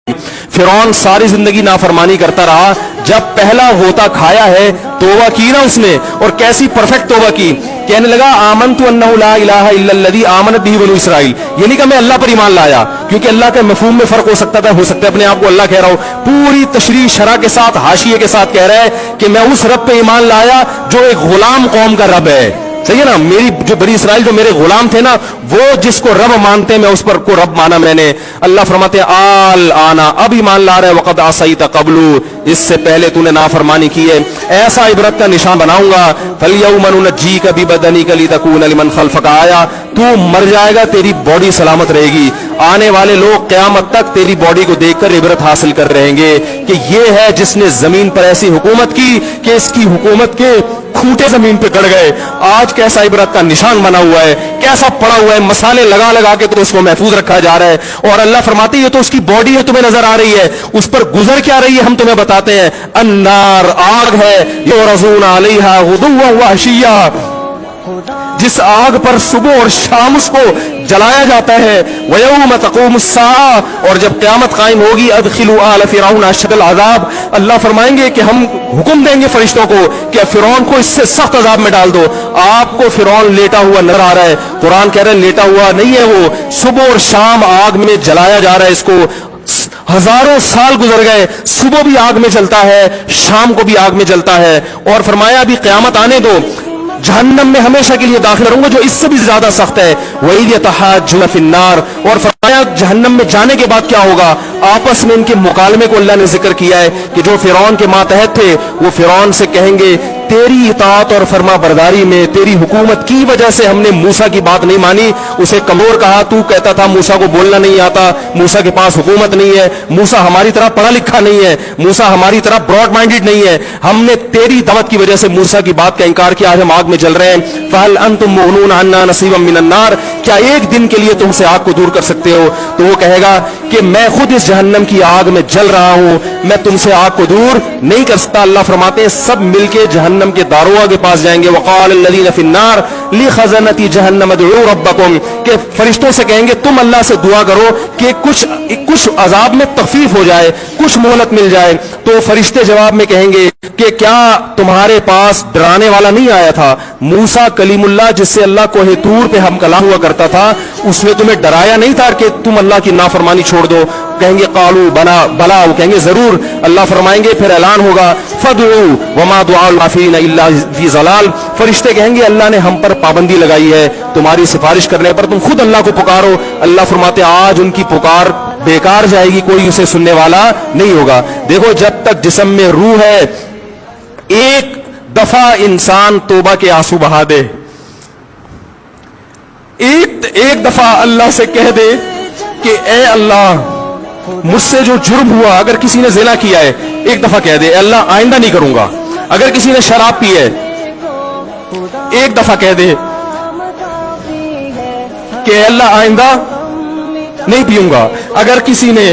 फिरौन सारी जिंदगी नाफरमानी करता रहा, जब पहला होता खाया है तौबा की ना उसने, और कैसी परफेक्ट तौबा की। कहने लगा आमनतु अन्नहु ला इलाहा इल्लल्लज़ी आमनत बिही बनु इसराइल। ये नहीं कहा मैं अल्लाह पर ईमान लाया, क्योंकि अल्लाह के मफहूम में फर्क हो सकता था, हो सकता है अपने आप को अल्लाह कह रहा हो। पूरी तशरीह शरह के साथ, हाशिये के साथ कह रहा है कि मैं उस रब पे ईमान लाया जो एक गुलाम कौम का रब है। सही है ना, मेरी जो बनी इसराइल जो मेरे गुलाम थे ना, वो जिसको रब मानते हैं मैं उस पर को रब माना मैंने। अल्लाह फरमाते आल आना, अब ईमान ला रहा है, वक़द असैता क़ब्लु, इससे पहले तूने नाफरमानी की है, ऐसा इबरत का निशान बनाऊंगा। फल्यौम नुनज्जीका बिबदनिका लितकूना लिमन खल्फका आया, तू मर जाएगा तेरी बॉडी सलामत रहेगी, आने वाले लोग क़यामत तक तेरी बॉडी को देखकर इबरत हासिल कर रहेंगे कि ये है जिसने जमीन पर ऐसी हुकूमत की कि इसकी हुकूमत के खूंटे जमीन पे गड़ गए। आज कैसा इबरत का निशान बना हुआ है, कैसा पड़ा हुआ है, मसाले लगा लगा के तो उसको महफूज रखा जा रहा है। और अल्लाह फरमाते ये तो उसकी बॉडी है, तुम्हें नजर आ रही है, उस पर गुजर क्या रही है हम तुम्हें बताते हैं। अन्नार, आग है, युरज़ूना अलैहा गुदुव्वन व अशिय्या, जिस आग पर सुबह और शाम उसको जलाया जाता है। वयौम तक़ूमुस्साअ, और जब क़यामत कायम होगी, अदखिलू आल फ़िरऔन अशद्दल अज़ाब, अल्लाह फरमाएंगे कि हम हुक्म देंगे फरिश्तों को कि फ़िरौन को इससे सख्त अज़ाब में डाल दो। आपको फ़िरौन लेटा हुआ नजर आ रहा है, कुरान कह रहा है लेटा हुआ नहीं है वो, सुबह और शाम आग में जलाया जा रहा है इसको। हजारों साल गुजर गए, सुबह भी आग में जलता है, शाम को भी आग में जलता है। और फरमाया अभी क़यामत आने दो, जहन्नम में हमेशा के लिए दाखिल रहूंगा जो इससे भी ज्यादा सख्त है। वही यतहाज्जुन फिन्नार, और फरमाया जहन्नम में जाने के बाद क्या होगा। आपस में इनके मुकालमे को अल्लाह ने जिक्र किया है कि जो फिरौन के मातहत थे वो फिरौन से कहेंगे तेरी इताअत और फरमा बरदारी में, तेरी हुकूमत की वजह से हमने मूसा की बात नहीं मानी। उसे कमजोर कहा, तू कहता था मूसा को बोलना नहीं आता, मूसा के पास हुकूमत नहीं है, मूसा हमारी तरह पढ़ा लिखा नहीं है, मूसा हमारी तरह ब्रॉड माइंडेड नहीं है, हमने तेरी दावत की वजह से मूसा की बात का इंकार किया, आज हम आग में जल रहे हैं। फहल अंतुम मुगनून अन्ना नसीबम मिनन नार, क्या एक दिन के लिए तुमसे आग को दूर कर सकते हो। तो वो कहेगा कि मैं खुद इस जहन्नम की आग में जल रहा हूं, मैं तुमसे आग को दूर नहीं कर सकता। अल्लाह फरमाते हैं सब मिलके जहन्नम के दारोगा के पास जाएंगे। वक़ाल लल्लज़ीना फ़िन्नार लिख़ज़नती जहन्नम उदऊ रब्बकुम, के फरिश्तों से कहेंगे तुम अल्लाह से दुआ करो कि कुछ अजाब में तखफीफ हो जाए, कुछ मोहलत मिल जाए। तो फरिश्ते जवाब में कहेंगे कि क्या तुम्हारे पास डराने वाला नहीं आया था, मूसा कलीमुल्लाह जिससे अल्लाह को तूर पे हम कला हुआ करता था, उसने तुम्हें डराया नहीं था कि तुम अल्लाह की नाफरमानी छोड़ दो। कहेंगे कालू बना बला, वो कहेंगे जरूर। अल्लाह फरमाएंगे फिर ऐलान होगा फदउ वमा दुआउल काफिरीन इल्ला फी ज़लाल, फरिश्ते कहेंगे अल्लाह ने हम पर पाबंदी लगाई है, तुम्हारी सिफारिश करने पर तुम खुद अल्लाह को पुकारो। अल्लाह फरमाते आज उनकी पुकार बेकार जाएगी, कोई उसे सुनने वाला नहीं होगा। देखो जब तक जिस्म में रूह है, एक दफा इंसान तौबा के आंसू बहा दे, एक दफा अल्लाह से कह दे कि ए अल्लाह मुझसे जो जुर्म हुआ, अगर किसी ने ज़िना किया है एक दफा कह दे अल्लाह आइंदा नहीं करूंगा। अगर किसी ने शराब पी है एक दफा कह दे कि अल्लाह आइंदा नहीं पीऊंगा। अगर किसी ने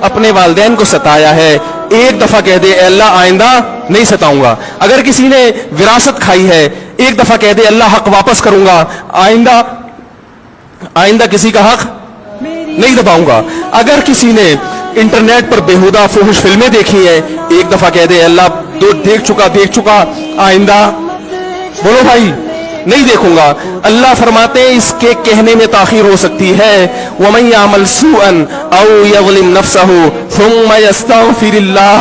अपने वालिदैन को सताया है एक दफा कह दे अल्लाह आइंदा नहीं सताऊंगा। अगर किसी ने विरासत खाई है एक दफा कह दे अल्लाह हक वापस करूंगा, आइंदा किसी का हक नहीं दबाऊंगा। अगर किसी ने इंटरनेट पर बेहुदा फुहश फिल्में देखी है एक दफा कह दे अल्लाह देख चुका आइंदा बोलो भाई नहीं देखूंगा। अल्लाह फरमाते हैं इसके कहने में ताखीर हो सकती है। वमन यामल सूअन औ यज़लिम नफ्सहु सुम्मा यस्तगफिरिल्लाह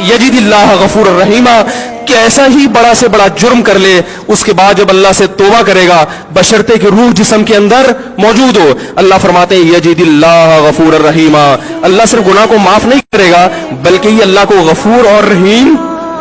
यजिदिल्लाह गफूरर रहीमा, कि ऐसा ही बड़ा से बड़ा जुर्म कर ले, उसके बाद जब अल्लाह से तौबा करेगा बशर्ते कि रूह जिस्म के अंदर मौजूद हो, अल्लाह फरमाते हैं यजिदिल्लाह गफूरर रहीमा, अल्लाह सिर्फ गुनाह को माफ नहीं करेगा बल्कि ये अल्लाह को गफूर और रहीम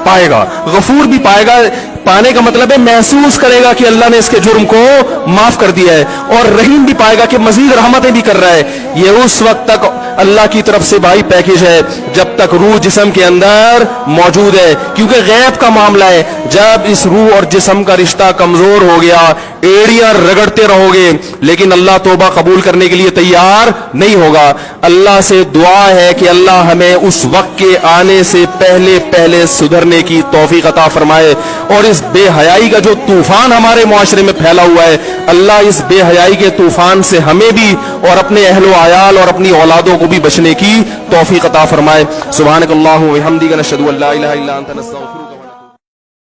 पाएगा। गफूर भी पाएगा, पाने का मतलब है महसूस करेगा कि अल्लाह ने इसके जुर्म को माफ कर दिया है, और रहीम भी पाएगा कि मजीद रहमतें भी कर रहा है। ये उस वक्त तक अल्लाह की तरफ से भाई पैकेज है जब तक रूह जिस्म के अंदर मौजूद है, क्योंकि गैब का मामला है। जब इस रूह और जिस्म का रिश्ता कमजोर हो गया एड़ियां रगड़ते रहोगे, लेकिन अल्लाह तौबा कबूल करने के लिए तैयार नहीं होगा। अल्लाह से दुआ है कि अल्लाह हमें उस वक्त के आने से पहले पहले सुधरने की तौफीक अता फरमाए, और इस बेहयाई का जो तूफान हमारे मुआशरे में फैला हुआ है اللہ اس بے حیائی کے طوفان سے ہمیں بھی اور اپنے اہل و عیال اور اپنی اولادوں کو بھی بچنے کی توفیق عطا فرمائے. سبحانک اللہم و بحمدک نشہد ان لا الہ الا انت نستغفرک.